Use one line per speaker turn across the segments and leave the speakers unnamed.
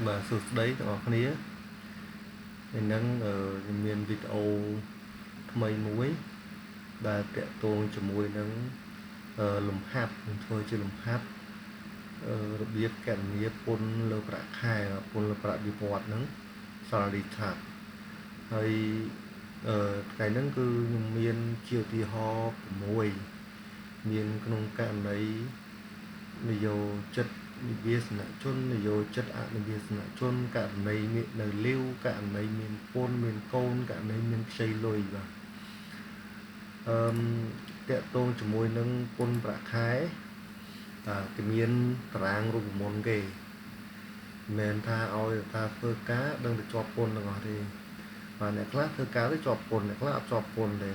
Và sụt đấy ở khía mình nâng miền video mây muối và tẹt tuồng cho mùi nâng lùm hạt thôi chứ lùm hạt biết cảnh nghĩa pôn lơ bạc khai pôn lơ bạc đi bọt nâng sao đi thạc hay cái nâng cứ miền chiều thì ho mùi miền nông cạn đấy bây giờ chất biết là chôn bây giờ chất ạ biết là chôn cả này miền là lưu cả này miền pôn miền côn cả này miền xây lùi và tẹt tôn cho môi nâng pôn bạc khái cái miền tràng rụng môn kề men tha oi tha phơ cá đang được cho pôn là ngỏ thì và này class phơ cá để cho pôn này class cho pôn đây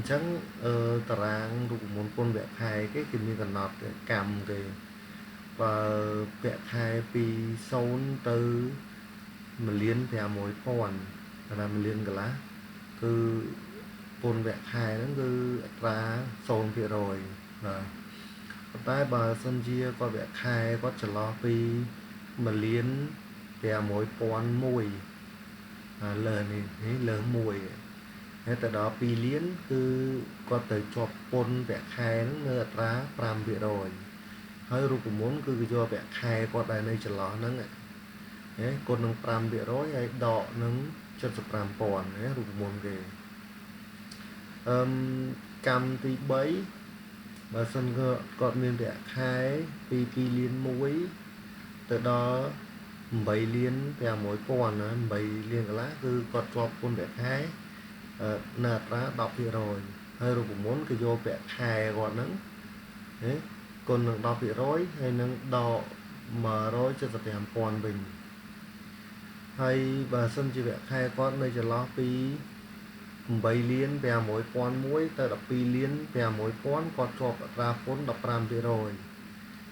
chẳng tràng rụng môn pôn bạc khai cái miền gần nọt cầm kề và vẽ khai pi sâu từ mình liên theo mỗi con là mình liên cái lá cứ pôn vẽ khai nó cứ ra sâu kia rồi và tại bà sân chia có vẽ khai có trở lo pi mình liên theo mỗi con mùi lời này lời mùi thế từ đó pi liên cứ có tới cho pôn vẽ khai nó ngơ ra pram vẽ rồi hơi rụt muốn cứ cho vẽ khai có đại này trở lo nâng ấy con nâng pram bị rối hay đọ nâng chất sập pram pòn ấy rụt muốn kì cầm tí bấy và sân còn miền vẽ khai pi liên muối từ đó bảy liên vẽ mỗi con bảy liên cái lá cứ còn cho con vẽ khai nạt ra đọc thì rồi hơi rụt muốn cứ vô vẽ khai gọi nâng đấy con nâng đo bị rối hay nâng đo mở rối cho tập làm con mình hay bà sân chỉ vẽ khai con nơi cho lo pi bảy liên về mỗi con muối tới đập pi liên về mỗi con cho ra phốn đập ram bị rồi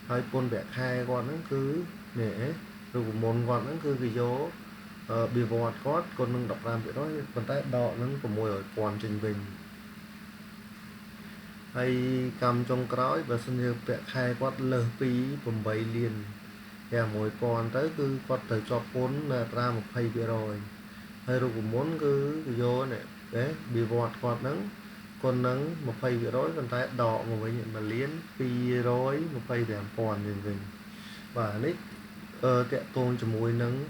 hay con vẽ khai con nó cứ để rồi một con nó cứ cái dấu bị vọt con nâng đập ram bị rối còn tay đọ nó của môi ở còn trình bình hay cầm trong cõi và xin được vẽ khai quát lơ pi cùng bảy liền và mỗi con tới cứ quát tới cho vốn là ra một phay về rồi hay rồi cũng muốn cứ vô này đấy bị vọt quát nắng con nắng một phay về rồi còn tay đỏ một với nhận mà liến pi rối một phay để còn nhìn và nít tẹt tôn cho mùi nắng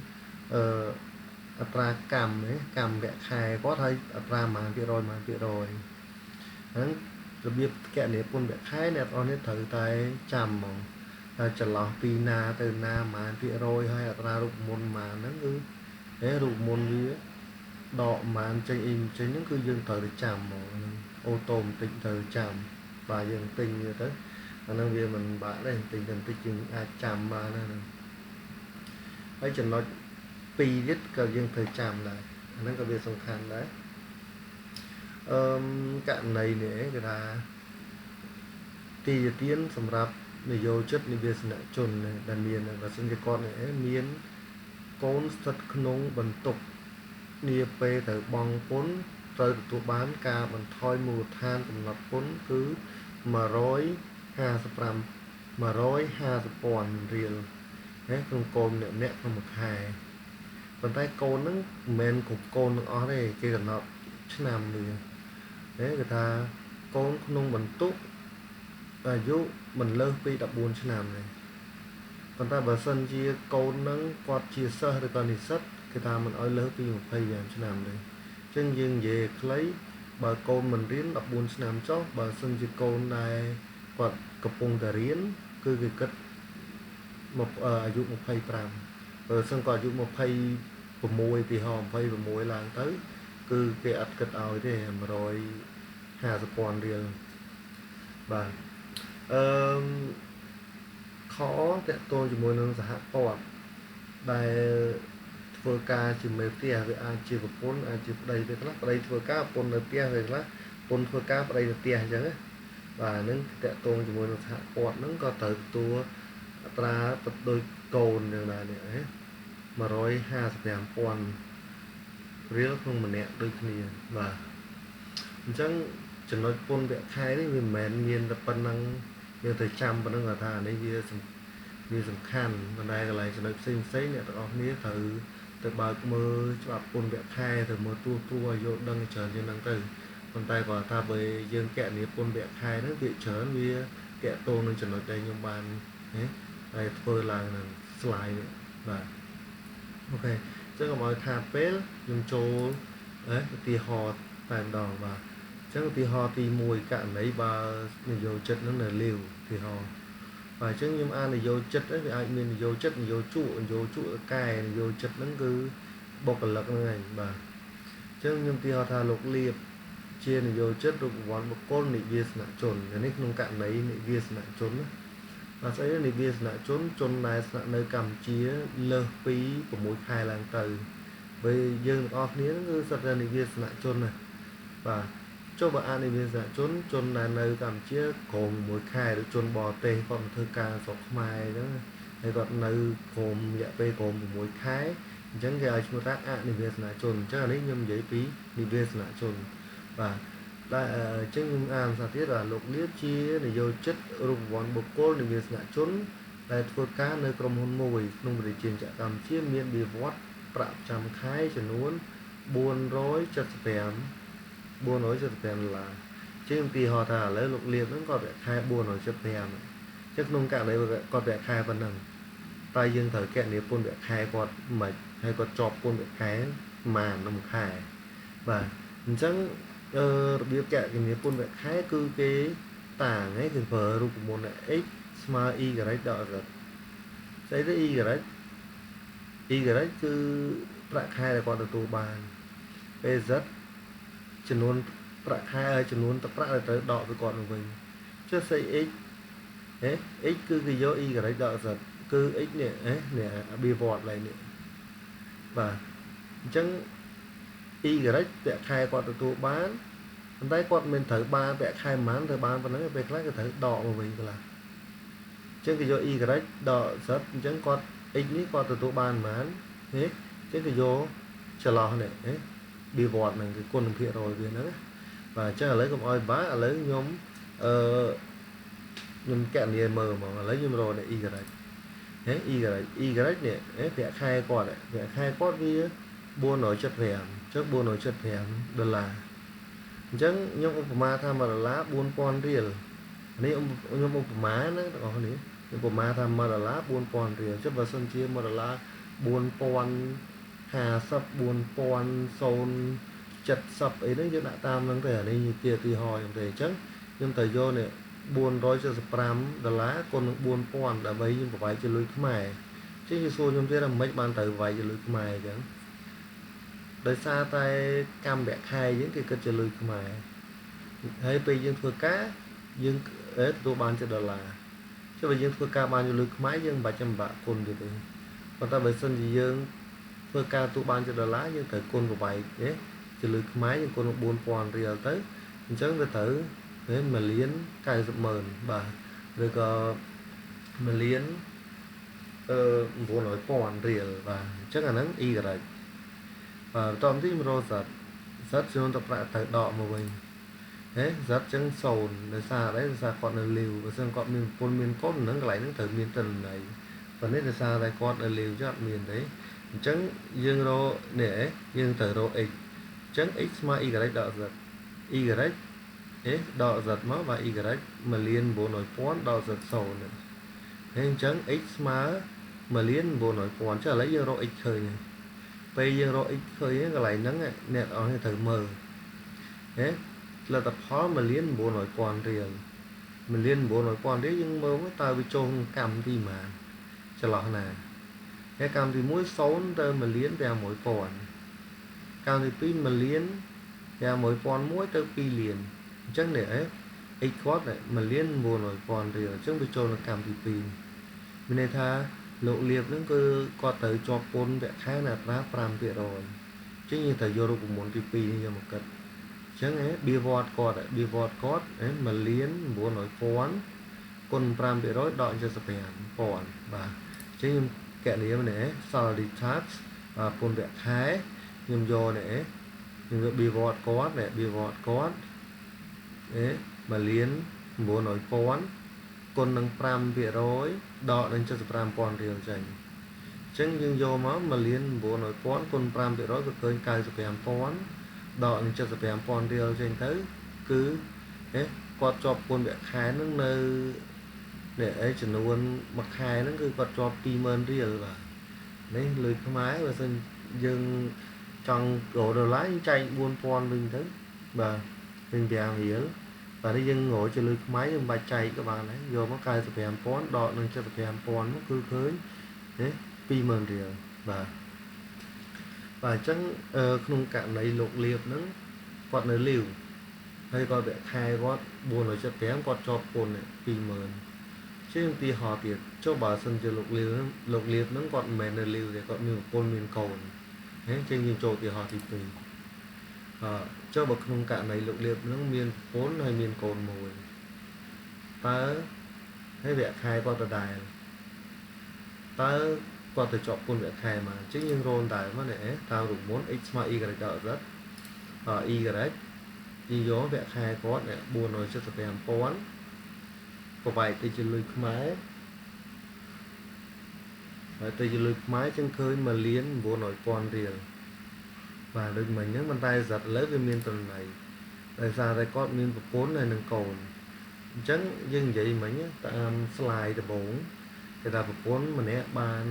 ra cầm ấy cầm vẽ khai có thấy ra mà về rồi nắng rồi biết kẻ này con vẽ khai này con ấy thử tay chầm mong trở lọ pi na từ na mà phía rồi hay ra rụng môn mà nó cứ thế rụng môn dưới đọ mà trên in trên những cứ dương thử để chầm ô tô tình thử chầm và dương tình như thế năng viên mình bạn đây tình tình tích chừng chầm mà này ấy chẳng nói pi rất cả dương thử chầm này nó có việc song khăn đấy cạn này nữa người ta thì tiến sầm rạp để vô chất như bây giờ chôn đàn miền và sinh con này miền côn sắt nông bẩn tục nia pe từ bong côn tới tụ bán ca bằng thoi mù than cầm ngọc côn cứ mà rối hà sập ram mà rối hà sập pòn riêng đấy con côn nè nẹt một hài còn tay côn nó men cục côn nó ở đây kia gần nó chứ nằm rồi đấy người ta côn nông bẩn tục dụ mình lơ pi đập buồn chứ làm này còn ta bờ sân chia câu nắng quạt chia sơ được còn thì sắt cái ta mình ơi lơ pi một phay về chứ làm đây chân dương về lấy bờ câu mình riến đập buồn chứ làm chó bờ sân chia câu này quạt cặp bông tà riến cứ cái cất một dụ một phay pram bờ sân còn dụ một phay của môi thì hòm phay của môi làng tới cứ cái ắt cất ỏi thế mà rồi hà sập còn riêng và khó tẹt tôi chỉ muốn nâng giá bọt bài vừa ca chỉ mấy tia về ai chỉ một cuốn ai chỉ đây về lắm đây vừa cá cuốn là tia về lắm cuốn vừa cá đây là tia chứ và nâng tẹt tôi chỉ muốn nâng giá bọt nâng có tới tua tra tập đôi cồn như này này mà rồi hà sẽ làm con riết không mình nè đôi khi và chẳng chỉ nói con vẽ khai đấy vì mẹ nhiên là phần năng như thời trăm và năng là thà đấy kia វាសំខាន់ប៉ុន្តែកន្លែងចំណុចផ្សេងអ្នកទាំងអស់គ្នាត្រូវទៅបើកមើលច្បាប់ពន្ធវគ្គខែទៅមើលទូឲ្យយល់ដឹងច្រើនជាងហ្នឹងទៅប៉ុន្តែគាត់ថាបើយើងកណនីពន្ធវគ្គខែហ្នឹងវាច្រើនវាតាក់ទងនឹងចំណុចដែលខ្ញុំបានហើយធ្វើឡើងនឹង slide នេះបាទអូខេអញ្ចឹងកុំឲ្យខាតពេលខ្ញុំចូលឧទាហរណ៍តែម្ដងបាទអញ្ចឹងឧទាហរណ៍ទី1ករណីបើនយោជិតនឹងនៅលាវឧទាហរណ៍បាទអញ្ចឹងខ្ញុំអាននយោជិតវាអាចមាននយោជិតនយោជកកែនយោជិតហ្នឹងគឺបុគ្គលិកហ្នឹងឯងបាទអញ្ចឹងខ្ញុំឧទាហរណ៍ថាលោកលៀបជានយោជិតរូបវ័ន្តបុគ្គលនិវាសនជននេះក្នុងករណីនិវាសនជនណាបាទស្អីនិវាសនជនដែលស្នាក់នៅកម្ពុជាលើសពី6ខែឡើងទៅពេលយើងទាំងអស់គ្នាគឺសិតតែនិវាសនជនណាបាទចុះបើអានិវាសនជនដែលនៅកម្ពុជាក្រោម1ខែឬជនបរទេសគាត់មកធ្វើការស្រុកខ្មែរអញ្ចឹងហើយគាត់នៅក្រោមរយៈពេលក្រោម6ខែអញ្ចឹងគេឲ្យឈ្មោះថាអនិវាសនជនអញ្ចឹងអានេះខ្ញុំនិយាយពីនិវាសនជនបាទតែអញ្ចឹងខ្ញុំអានសារទៀតថាលោកលៀបជានយោជិតរូបវ័ន្តបុគ្គលនិវាសនជនដែលធ្វើការនៅក្រុមហ៊ុនមួយក្នុងប្រទេសកម្ពុជាមានវិវត្តប្រាក់ប្រចាំខែចំនួន475 $475ជាងទីហោថាឥឡូវលោកលៀបហ្នឹងគាត់ប្រាក់ខែ475ចឹងក្នុងករណីគាត់ប្រាក់ខែប៉ុណ្ណឹងតែយើងត្រូវកណនីពន្ធប្រាក់ខែគាត់មិនហើយគាត់ជាប់ពន្ធប្រាក់ខែម៉ានក្នុងខែបាទអញ្ចឹងរបៀបកណនីពន្ធប្រាក់ខែគឺគេតាំងហ្នឹងគឺប្រើរូបមន្ត x ស្មើ y ដល់ z ស្អីទៅ y y គឺប្រាក់ខែដែលគាត់ទទួលបានពេល z ចំនួនប្រាក់ខែចំនួនទឹកប្រាក់ដែលត្រូវដកពីគាត់មកវិញចុះស្អី x x គឺគេយក y ដល់ z គឺ x នេះនេះអភិវឌ្ឍឡើងនេះបាទអញ្ចឹង y ប្រាក់ខែគាត់ទទួលបានប៉ុន្តែគាត់មិនត្រូវបានប្រាក់ខែប៉ុន្មានត្រូវបានប៉ុណ្ណឹងពេលខ្លះគេត្រូវដកមកវិញខ្លះអញ្ចឹងគេយក y ដល់ z អញ្ចឹងគាត់ x នេះគាត់ទទួលបានប៉ុន្មានអញ្ចឹងគេយកចន្លោះនេះវិវត្តហ្នឹងគឺគុណភាគរយវាហ្នឹងបាទអញ្ចឹងឥឡូវកុំអោយបាក់ឥឡូវខ្ញុំខ្ញុំកណនីមើលហ្មងឥឡូវខ្ញុំរក y y នេះប្រាក់ខែគាត់វា475ចុះ$475អញ្ចឹងខ្ញុំឧបមាថា$1 $4000រៀលនេះខ្ញុំឧបមាណាបងប្អូននេះខ្ញុំឧបមាថា$1 $4000រៀលចុះបើសិនជា$4050 $4070អីហ្នឹងយើងដាក់តាមហ្នឹងទៅអានេះជាទីហោខ្ញុំទេអញ្ចឹងខ្ញុំត្រូវយកនេះ$475គុណនឹង4000ដើម្បីខ្ញុំប្រវាយជាលុយខ្មែរអញ្ចឹងគេសួរខ្ញុំទៀតថាមិនបានត្រូវប្រវាយជាលុយខ្មែរអញ្ចឹងដោយសារតែកម្មវគ្គខែយើងគេគិតជាលុយខ្មែរហើយពេលយើងធ្វើការយើងទទួលបានជាដុល្លារចុះបើយើងធ្វើការបានជាលុយខ្មែរយើងមិនបាច់ចាំបាក់គុណទៀតទេប៉ុន្តែបើសិនជាយើងធ្វើការទទួលបានជាដុល្លារយើងត្រូវគុណប្រវាយជាលុយខ្មែរយើងគុណ4000រៀលទៅអញ្ចឹងវាត្រូវ$1,90,000បាទឬក៏$1,900,000រៀលបាទអញ្ចឹងអាហ្នឹង y បាទបន្តមកទី100Z ចំនួនទឹកប្រាក់ត្រូវដកមកវិញZ ចឹង0ដោយសារអីដោយសារគាត់នៅលាវបើសិនគាត់មានពលមានកូនហ្នឹងកន្លែងហ្នឹងត្រូវមានទិន្នន័យប៉ុន្តែដោយសារតែគាត់នៅលាវចាត់មានទេអញ្ចឹងយើងរកនេះយើងត្រូវរក x អញ្ចឹង x ស្មើ y ដល់ z y ដល់ z មកបាទ y $1,900,000ដល់ z 0ហ្នឹងហើយអញ្ចឹង x ស្មើ$1,900,000ចុះឥឡូវយើងរក x ឃើញហើយពេលយើងរក x ឃើញកន្លែងហ្នឹងអ្នកនរនេះត្រូវមើលលទ្ធផល$1,900,000រៀល$1,900,000រៀលយើងមើលតើវាចូលក្នុងកម្មទីប៉ុន្មានចន្លោះណាហើយកម្មទី1 0ទៅ$1,500,000កម្មទី2$1,500,000ទៅ2លានអញ្ចឹងនេះx គាត់$1,900,000រៀលអញ្ចឹងវាចូលក្នុងកម្មទី2មានន័យថាលោកលៀបហ្នឹងគឺគាត់ត្រូវជាប់ពន្ធវគ្គខែនៅអត្រា 5% អញ្ចឹងយើងត្រូវយករូបមន្តទី2នេះយកមកគិតអញ្ចឹងបៀវត្តគាត់$1,900,000គុណ 5% ដក 75,000 បាទអញ្ចឹងខ្ញុំកណនីនេះ salary tax ពន្ធវគ្គខែខ្ញុំយកនេះខ្ញុំយកបៀវត្តគាត់$1,900,000គុ គុណនឹង5%ដកនឹង75,000រៀលចេញចឹងយើងយកមក1លាន900,000គុណ5%វាឃើញ95,000ដកនឹង75,000រៀលចេញទៅគឺគាត់ជាប់គុណវគ្គខែនឹងនៅចំនួនមួយខែហ្នឹងគឺគាត់ជាប់20,000រៀលបាទនេះលុយខ្មែរបើសិនយើងចង់ដុល្លារយើងចែក4,000វិញទៅបាទវិញ5រៀលបាទនេះយើងរកជាលុយខ្មែរយើងមិនបាច់ចែកក៏បានដែរយកមក95,000ដកនឹង75,000នោះគឺឃើញ20,000រៀលបាទអញ្ចឹងក្នុងករណីលោកលៀបហ្នឹងគាត់នៅលាវហើយគាត់វគ្គខែគាត់475គាត់ជាប់ពន្ធ20,000ជាងទីហោទៀតចុះបើសិនជាលោកលៀបហ្នឹងគាត់មិនមែននៅលាវទេគាត់មានប្រពន្ធមានកូនជាងយើងចូលទីហោទី2ចុះបើក្នុងករណីលោកលៀបហ្នឹងមានប្រពន្ធហើយមានកូនមួយតើហើយវគ្គខែគាត់ដដែលតើគាត់ទៅជាប់ពន្ធវគ្គខែមកជាងយើងរងតែមកនេះតាមរូបមន្ត x ស្មើ y ដល់ z y យើងយកវគ្គខែគាត់475,000ប្រវែកទៅជាលុយខ្មែរហើយទៅជាលុយខ្មែរចឹងឃើញ1,900,000រៀលបាទដូចមិញហ្នឹងមិនតែស្រាប់លើវាមានតម្លៃដោយសារតែគាត់មានប្រពន្ធហើយនឹងកូនអញ្ចឹងយើងនិយាយមិញតាម slide ដំបូងគេថាប្រពន្ធម្នាក់បាន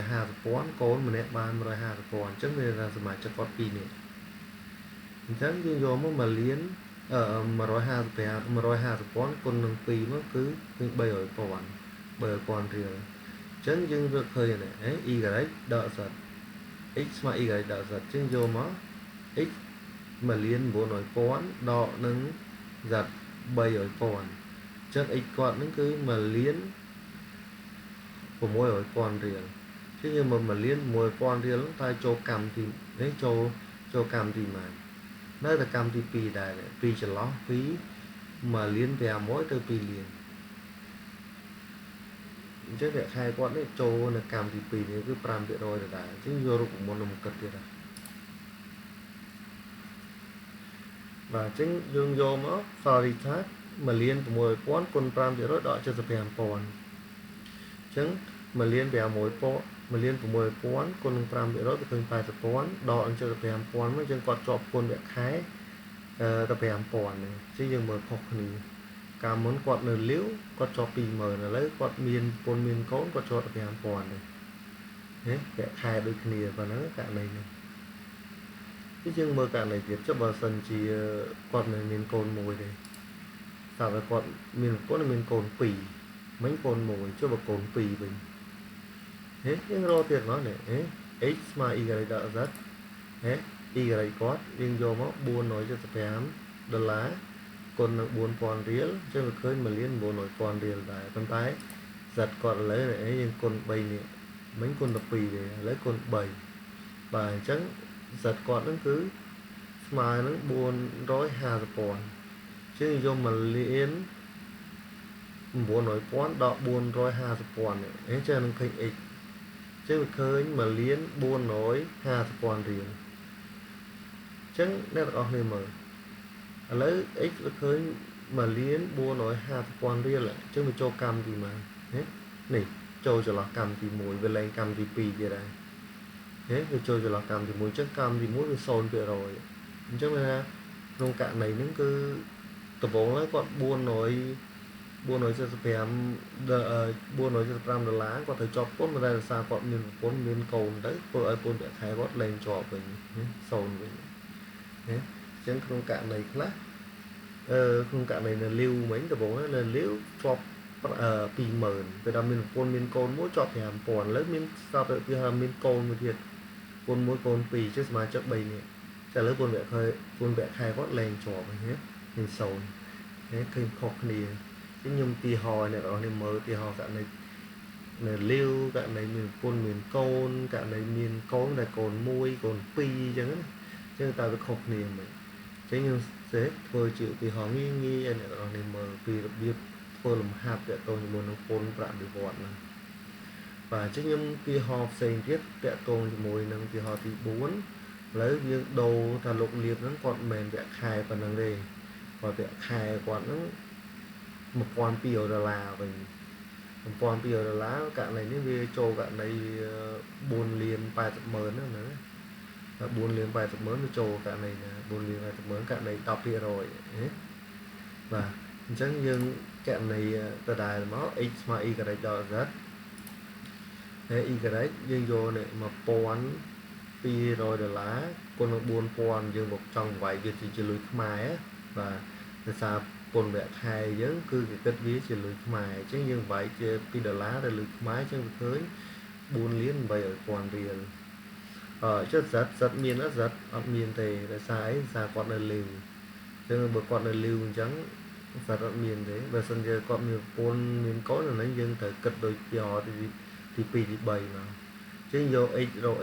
150,000កូនម្នាក់បាន150,000អញ្ចឹងវាថាសមាជិកគាត់2នាក់អញ្ចឹងយើងយកមក150,000គុណនឹង2មកគឺ300,000រៀលអញ្ចឹងយើងរកឃើញនេះy ដក z x ស្មើ y ដក z អញ្ចឹងយកមក x 1,900,000ដកនឹង z 300,000អញ្ចឹង x គាត់នឹងគឺ1,600,000រៀលជាងយើងមក1,600,000រៀលតែចូលកម្មទីចូលកម្មទីម៉ាននៅតែកម្មទី2ដែរពីចន្លោះពី1,500,000ទៅ2លានអញ្ចឹងវគ្គខែគាត់នេះចូលនៅកម្មទី2នេះគឺ5%ដដែលអញ្ចឹងយករូបមន្តមកគិតទៀតបាទអញ្ចឹងយើងយកមក sorry ថា1,600,000គុណ5%ដក75,000អញ្ចឹង1,600,000គុណនឹង5%ទៅឃើញ80,000ដកនឹង75,000មកអញ្ចឹងគាត់ជាប់គុណវគ្គខែទៅ5,000ហ្នឹងជាយើងមើលខុសគ្នាកាលមុនគាត់នៅលាវគាត់ជាប់20,000ឥឡូវគាត់មានប្រពន្ធមានកូនគាត់ជាប់5,000នេះវគ្គខែដូចគ្នាប៉ុណ្ណឹងករណីនេះគឺយើងមើលករណីទៀតចុះបើសិនជាគាត់នៅមានកូនមួយទេតើគាត់មានប្រពន្ធមានកូន2មិញកូនមួយចុះបើកូន2វិញយើងរកទៀតមកនេះx ស្មើ y ដល់ z y គាត់យើងយកមក475,000គុណនឹង4,000រៀលចឹងវាឃើញ1,900,000រៀលដែរប៉ុន្តែ z គាត់ឥឡូវយើងគុណ3នេះមិញគុណ12ទេឥឡូវគុណ3បាទអញ្ចឹង z គាត់ហ្នឹងគឺស្មើនឹង450,000ចឹងយក1,900,000ដក450,000នេះចឹងនឹងឃើញ x ចឹងវាឃើញ1,450,000រៀលចឹងអ្នកទាំងអស់គ្នាមើលឥឡូវ x វាឃើញ1,450,000រៀលចឹងវាចូលកម្មទីម៉ាននេះចូលចន្លោះកម្មទី1វាលែងកម្មទី2ទៀតដែរវាចូលចន្លោះកម្មទី1ចឹងកម្មទី1វា 0% អញ្ចឹងថាក្នុងករណីហ្នឹងគឺដំបូងហើយគាត់475ដុល្លារគាត់ទៅជាប់ពន្ធតែដោយសារគាត់មានប្រពន្ធមានកូនទៅធ្វើឲ្យពន្ធវគ្គខែគាត់លែងជាប់វិញ0វិញអញ្ចឹងក្នុងករណីខ្លះក្នុងករណីនៅលាវមិញដំបូងនៅលាវជាប់20,000ពេលដល់មានប្រពន្ធមានកូនមួយជាប់5,000ឥឡូវមានស្រាប់ទៅថាមានកូនមួយទៀតប្រពន្ធមួយកូន2ជាសមាជិក3នាក់តែឥឡូវពន្ធវគ្គខែគាត់លែងជាប់វិញមាន0ឃើញខុសគ្នាខ្ញុំទីហោអ្នកនរនេះមើលទីហោករណីនៅលាវករណីមានប្រពន្ធមានកូនករណីមានកូនតែកូន1កូន2អញ្ចឹងណាចឹងតើវាខុសគ្នាមិនចឹងខ្ញុំធ្វើជាឧទាហរណ៍ងាយៗឲ្យអ្នកនរនេះមើលពីរបៀបធ្វើលំហាត់តើតើជាមួយនឹងពន្ធប្រតិវត្តហ្នឹងបាទចឹងខ្ញុំទីហោផ្សេងទៀតតើតើជាមួយនឹងទីហោទី4ឥឡូវយើងដូរថាលោកលៀបហ្នឹងគាត់មិនមែនវគ្គខែប៉ុណ្ណឹងទេគាត់វគ្គខែគាត់ហ្នឹង $1,200 វិញ$1,200 កាក់nàyនេះវាចូលកាក់này 4,80,000 ហ្នឹងណា4,80,000 វាចូលកាក់này 4,80,000 កាក់này 10% ណាបាទអញ្ចឹងយើងកាក់này ដដែលមក x ស្មើ y ដល់ z ហើយ y យើងយកនេះ$1,200 គុណនឹង 4,000 យើងមកចង់វាយវាជាលុយខ្មែរបាទដោយសារពន្ធវគ្គខែយើងគឺគេគិតវាជាលុយខ្មែរអញ្ចឹងយើងវាយជា$2ទៅលុយខ្មែរអញ្ចឹងវាឃើញ4,800,000 រៀលចុះZមានZអត់មានទេដោយសារអីសារគាត់នៅលីវអញ្ចឹងបើគាត់នៅលីវអញ្ចឹងZអត់មានទេបើសិនជាគាត់មានប្រពន្ធមានកូនអានេះយើងត្រូវគិតដូចទី2ទី3មកអញ្ចឹងយក x រក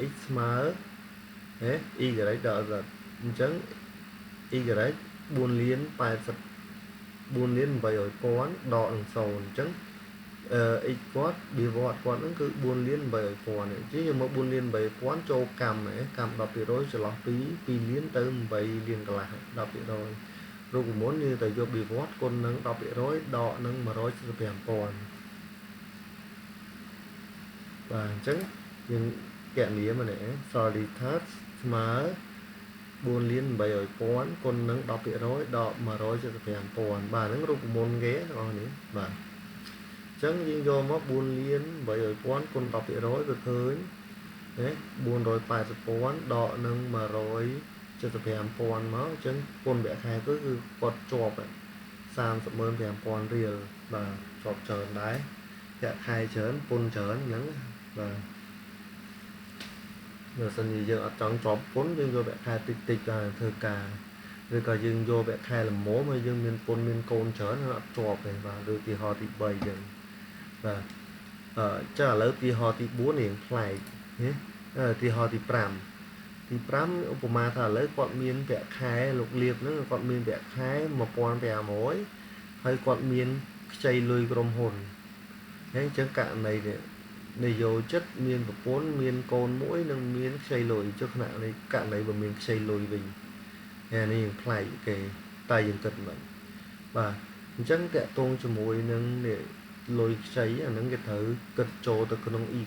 x ស្មើy ដល់ z អញ្ចឹងy 4,800,000 ដកនឹង0អញ្ចឹងx គាត់វាវត្តគាត់ហ្នឹងគឺ4,800,000អញ្ចឹងយកមក4,800,000ចូលកម្មកម្ម 10% ចន្លោះពី2លានទៅ8លានកន្លះ 10% រូបមន្តយើងទៅយកវាវត្តគុណនឹង 10% ដកនឹង 175,000 បាទអញ្ចឹងយើងគណនាមកនេះ Soliditas ស្មើ 4,800,000 គុណនឹង 10% ដក 175,000 បាទហ្នឹងរូបមន្តគេបងប្អូននេះបាទអញ្ចឹងយើងយកមក 4,800,000 គុណ 10% វាឃើញ480,000 ដកនឹង 175,000 មកអញ្ចឹងពន្ធវគ្គខែគឺគាត់ជាប់ 35,000 រៀលបាទជាប់ច្រើនដែរវគ្គខែច្រើនពន្ធច្រើនអញ្ចឹងបាទបើសិនជាយើងអត់ចង់ជាប់ពន្ធយើងយកវគ្គខែតិចៗទៅធ្វើការឬក៏យើងយកវគ្គខែល្មមហើយយើងមានពន្ធមានកូនច្រើនអត់ជាប់ទេបាទដូចទីហោទី3អញ្ចឹងបាទចាឥឡូវទីហោទី4រៀងប្លែកទីហោទី5ទី5ឧបមាថាឥឡូវគាត់មានវគ្គខែលោកលៀបហ្នឹងគាត់មានវគ្គខែ 1,500 ហើយគាត់មានខ្ចីលុយក្រុមហ៊ុនហើយអញ្ចឹងករណីនេះនយោជិតមានប្រពន្ធមានកូនមួយនិងមានខ្ចីលុយចុះករណីបើមានខ្ចីលុយវិញអានេះយើងប្លែកគេតែយើងគិតមិនបាទអញ្ចឹងតកតងជាមួយនឹងលុយខ្ចីអាហ្នឹងគេត្រូវគិតចូលទៅក្នុង y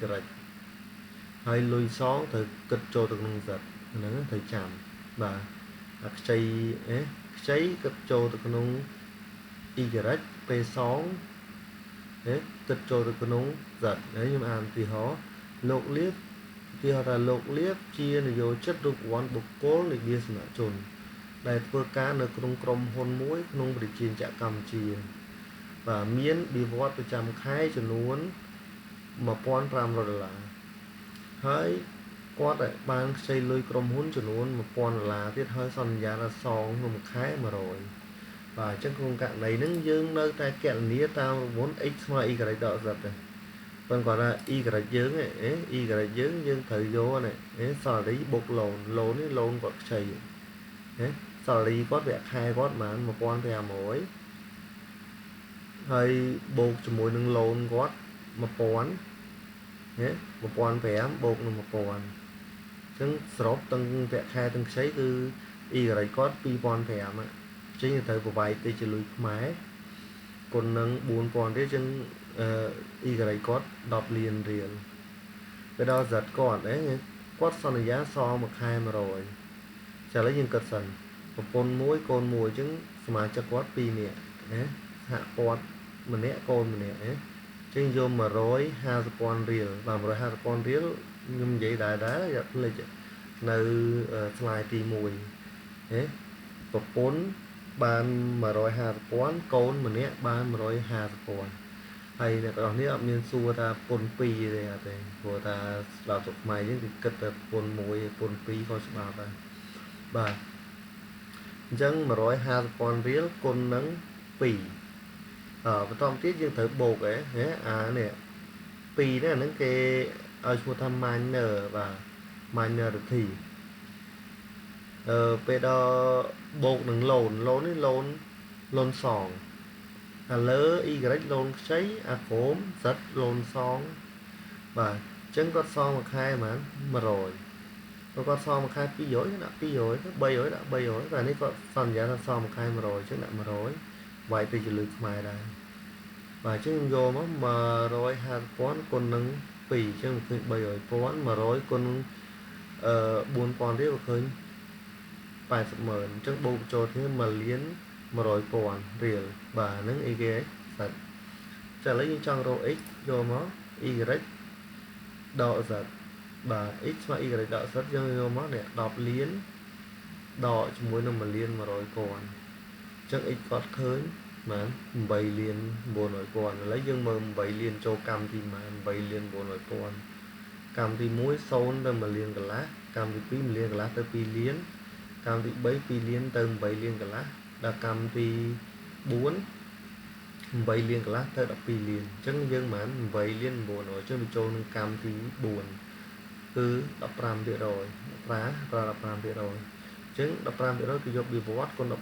ហើយលុយសងត្រូវគិតចូលទៅក្នុង z ហ្នឹងត្រូវចាំបាទអាខ្ចីគិតចូលទៅក្នុង y ពេលសងគិតចូលទៅក្នុង z ហើយខ្ញុំអានទីហោលោកលៀបទីហោថាលោកលៀបជានយោជិតរូបវ័ន្តបុគ្គលនិវាសនជនដែលធ្វើការនៅក្នុងក្រុមហ៊ុនមួយក្នុងប្រជាជាតិកម្ពុជាបាទមានវិវត្តប្រចាំខែចំនួន$1,500ហើយគាត់បានខ្ចីលុយក្រុមហ៊ុនចំនួន$1,000ទៀតហើយសន្យាថាសងក្នុងខែ100បាទអញ្ចឹងក្នុងករណីហ្នឹងយើងនៅតែគណនាតាមប្រព័ន្ធ x ស្មើ y ដល់ z ទេប៉ុន្តែគាត់ថា y យើងយើងត្រូវយកនេះsalary បុក loan នេះ loan គាត់ខ្ចីsalary គាត់វគ្គខែគាត់ប្រហែល 1,500 ហើយបូកជាមួយនឹង loan គាត់ 1,000 1,500 បូកនឹង 1,000 អញ្ចឹងសរុបទាំងវគ្គខែទាំងខ្ចីគឺ y គាត់ 2,500 ចេញទៅប្រវាយទៅជាលុយខ្មែរគុណនឹង 4,000 រៀលអញ្ចឹងy គាត់10លានរៀលទៅដល់ z គាត់សន្យាសងមួយខែ100ចាឥឡូវយើងគិតសិនប្រពន្ធមួយកូនមួយអញ្ចឹងសមាជិកគាត់2នាក់សហព័ន្ធម្នាក់កូនម្នាក់អញ្ចឹងយក 150,000 រៀលបាទ 150,000 រៀលខ្ញុំនិយាយដែរយ៉ាភ្លេចនៅ slide ទី1ប្រពន្ធបាន 150,000 កូនម្នាក់បាន 150,000 ហើយអ្នកទាំងអស់នេះអត់មានសួរថាពន្ធ2ទេអត់ទេព្រោះថាស្ដាប់ស្រុកខ្មែរយើងគឺគិតតែពន្ធ1ពន្ធ2ក៏ច្បាប់ដែរបាទអញ្ចឹង 150,000 រៀលគុណនឹង2បន្តទៀតយើងត្រូវបូកនេះ2នេះហ្នឹងគេឲ្យឈ្មោះថា minor បាទ minority ពេលដល់បូកនឹង loan នេះ loan សងឥឡូវ y loan ខ្ចីអាក្រម z loan សងបាទអញ្ចឹងគាត់សងមួយខែប្រហែល 100គាត់សងមួយខែ200ដាក់200 300ដាក់300តែនេះគាត់សន្យាថាសងមួយខែ 100អញ្ចឹងដាក់100 vậy thì chỉ lực mai đây và chứ vô mà rồi hạt quán con nâng pì chứ khơi bây giờ quán mà rồi con buồn còn đấy khơi 80,000 ចឹងបូកចូលគ្នា1,100,000 រៀលបាទហ្នឹងអីគេសាច់ចាឥឡូវយើងចង់រក x យកមក y ដក z បាទ x ស្មើ y ដក z យើងយកមកនេះ10លានដកជាមួយនឹង1,100,000 ចឹង x គាត់ឃើញបាន8,900,000 ឥឡូវយើងមើល8លានចូលកម្មទីម៉ាន8,900,000 កម្មទី1 0 ទៅ 1 លានកន្លះកម្មទី2 1 លានកន្លះទៅ 2 លានកម្មទី3 2 លានទៅ 8 លានកន្លះដល់កម្មទី4 8 លានកន្លះទៅ 12 លានអញ្ចឹងយើងបាន8លាន900ចឹងវាចូលនឹងកម្មទី4គឺ15%ប្រើ15%អញ្ចឹង15%គឺយកវិវត្តគុណ15%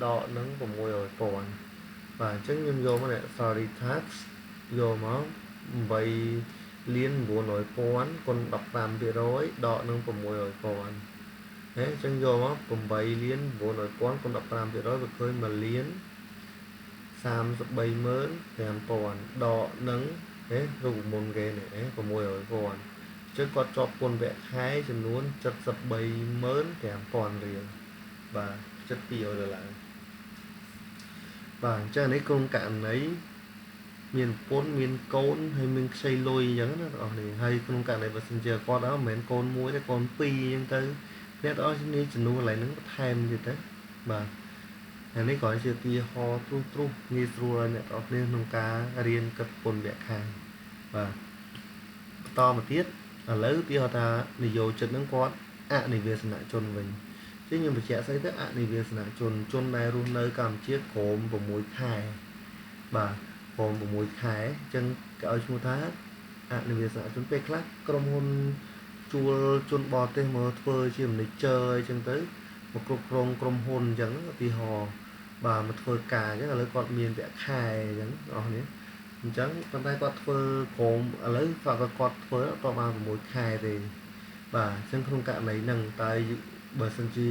ដកនឹង 600,000 បាទអញ្ចឹងខ្ញុំយកមកនេះ salary tax យកមក8,900,000 គុណ 15% ដកនឹង 600,000 អញ្ចឹងយកមក8,900,000 គុណ 15% វាឃើញ 1,33,500,000 ដកនឹងរូបមុនគេនេះ 600,000 ចឹងគាត់ជាប់ពន្ធវគ្គខែចំនួន 735,000 រៀលបាទ$7,200 បាទអញ្ចឹងនេះក្នុងករណីមានពន្ធមានកូនហើយមានខ្ចីលុយអញ្ចឹងណាបងប្អូនហើយក្នុងករណីបើសិនជាគាត់មិនមែនកូនមួយទេកូន2អញ្ចឹងទៅអ្នកទាំងអស់គ្នាចំនួនកន្លែងហ្នឹងបន្ថែមទៀតទៅបាទហើយនេះគ្រាន់ជាទីហោទ្រុសងាយស្រួលឲ្យអ្នកទាំងអស់គ្នាក្នុងការរៀនគិតពន្ធវគ្គខែបាទបន្តមកទៀតឥឡូវទីហោថានយោជិតហ្នឹងគាត់អនិវេសនជនវិញជាខ្ញុំបញ្ជាក់ស្អីទៅអនិវេសនជនដែលរស់នៅកម្ពុជាក្រោម6ខែបាទក្រោម6ខែអញ្ចឹងគេឲ្យឈ្មោះថាអនិវេសនជនពេលខ្លះក្រុមហ៊ុនជួលជនបរទេសមកធ្វើជាមនិច័រអញ្ចឹងទៅមកគ្រប់គ្រងក្រុមហ៊ុនអញ្ចឹងឧទាហរណ៍បាទមកធ្វើការអញ្ចឹងឥឡូវគាត់មានវគ្គខែអញ្ចឹងបងប្អូនអញ្ចឹងប៉ុន្តែគាត់ធ្វើក្រោមឥឡូវគាត់ធ្វើតបាន6ខែទេបាទអញ្ចឹងក្នុងករណីហ្នឹងតែបើសិនជា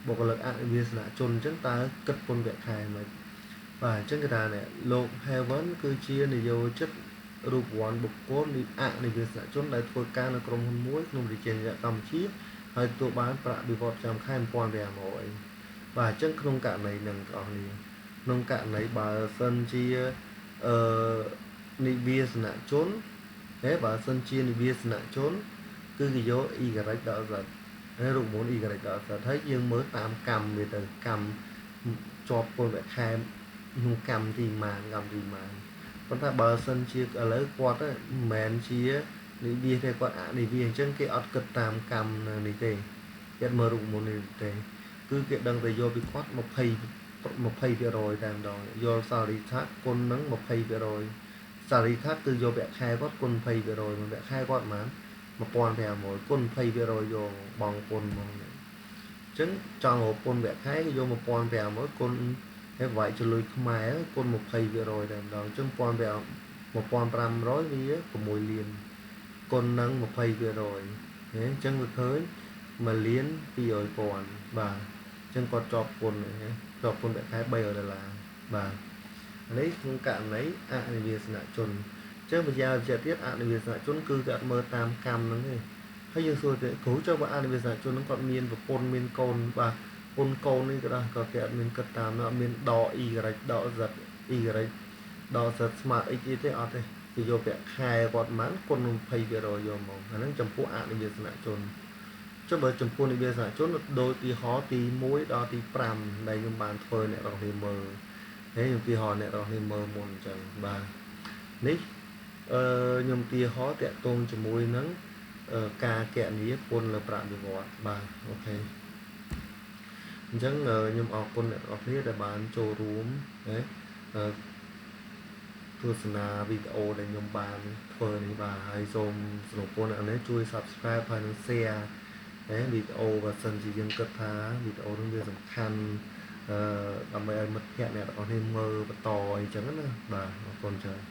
បុគ្គលិកអនិវេសនជនអញ្ចឹងតើគិតពន្ធវគ្គខែមិនបាទអញ្ចឹងគេថានេះលោក Heaven គឺជានយោជិតរូបវ័ន្តបុគ្គលអនិវេសនជនដែលធ្វើការនៅក្រុមហ៊ុនមួយក្នុងរាជាណាចក្រកម្ពុជាហើយទទួលបានប្រាក់បៀវត្សរ៍ប្រចាំខែ 1,500 បាទអញ្ចឹងក្នុងករណីហ្នឹងបងប្អូនក្នុងករណីបើសិនជានិវេសនជនបើសិនជានិវេសនជនគឺគេយក y ដក z ហើយរូបមន្ត y ដក z ហើយយើងមើលតាមកម្មវាទៅកម្មជាប់ពន្ធវគ្គខែក្នុងកម្មទីម៉ានប៉ុន្តែបើសិនជាឥឡូវគាត់មិនមែនជានិវេសទេគាត់អនិវេសអញ្ចឹងគេអត់គិតតាមកម្មនេះទេគេមើលរូបមន្តនេះទេគឺគេដឹងតែយកពីគាត់20%តែម្ដងយក salary tax គុណនឹង20% salary tax គឺយកវគ្គខែគាត់គុណ 20% វគ្គខែគាត់ប៉ុន្មាន 1,500 គុណ 20% យកបងពន្ធមកអញ្ចឹងចង់រកពន្ធវគ្គខែគឺយក 1,500 គុណហើយវាយចលុយខ្មែរគុណ 20% តែម្ដងអញ្ចឹង 1,500 វា6លានគុណនឹង 20% អញ្ចឹងវាឃើញ 1,200,000 បាទអញ្ចឹងគាត់ជាប់ពន្ធជាប់ពន្ធវគ្គខែ$300បាទនេះក្នុងករណីអនិវេសនជនអញ្ចឹងបញ្ជាទៀតអនិវេសនជនគឺគេអត់មើលតាមកម្មហ្នឹងទេហើយយើងសួរទៅគ្រូចុះបើអនិវេសនជនហ្នឹងគាត់មានប្រពន្ធមានកូនបាទពន្ធកូននេះក៏គេអត់មានគិតតាមអត់មានដក y ដក z y ដក z ស្មើ x ទេអត់ទេគេយកវគ្គខែគាត់ប៉ុន្មានគុណ 20% យកមកអាហ្នឹងចំពោះអនិវេសនជនចុះបើចំពោះនិវេសនជនដូចទីហោទី1ដល់ទី5ដែលខ្ញុំបានធ្វើអ្នកនរគ្នាមើលហើយខ្ញុំទីហោអ្នកនរគ្នាមើលមុនអញ្ចឹងបាទនេះខ្ញុំទីហោតាក់ទងជាមួយនឹងការកណនីពន្ធលើប្រាក់បៀវត្សរ៍បាទអូខេអញ្ចឹងខ្ញុំអរគុណអ្នកនរគ្នាដែលបានចូលរួមទស្សនាវីដេអូដែលខ្ញុំបានធ្វើនេះបាទហើយសូមសរុបពរអ្នកនេះជួយ Subscribe ហើយនិង Share វីដេអូបើសិនជាយើងគិតថាវីដេអូនេះវាសំខាន់ដើម្បីឲ្យមិត្តភ័ក្តិអ្នកនរគ្នាមើលបន្តអញ្ចឹងណាបាទអរគុណច្រើន